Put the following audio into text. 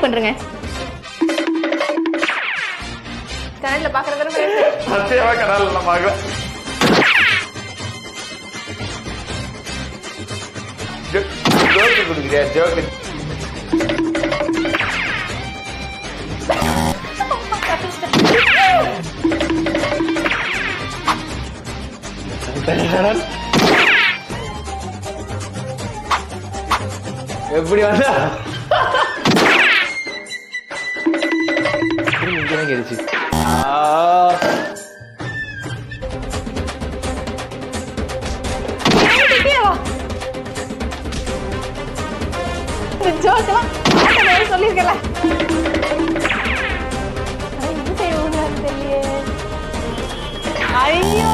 பண்றேங்க. கனல்ல பாக்குறத சத்தியமா கனல்ல பாக்கல. ஜோக்கு கொடுக்குறியா? ஜோக்கு எப்படி வந்தா இங்கதான் கிடைச்சு. சொல்லிருக்கல ஐயோ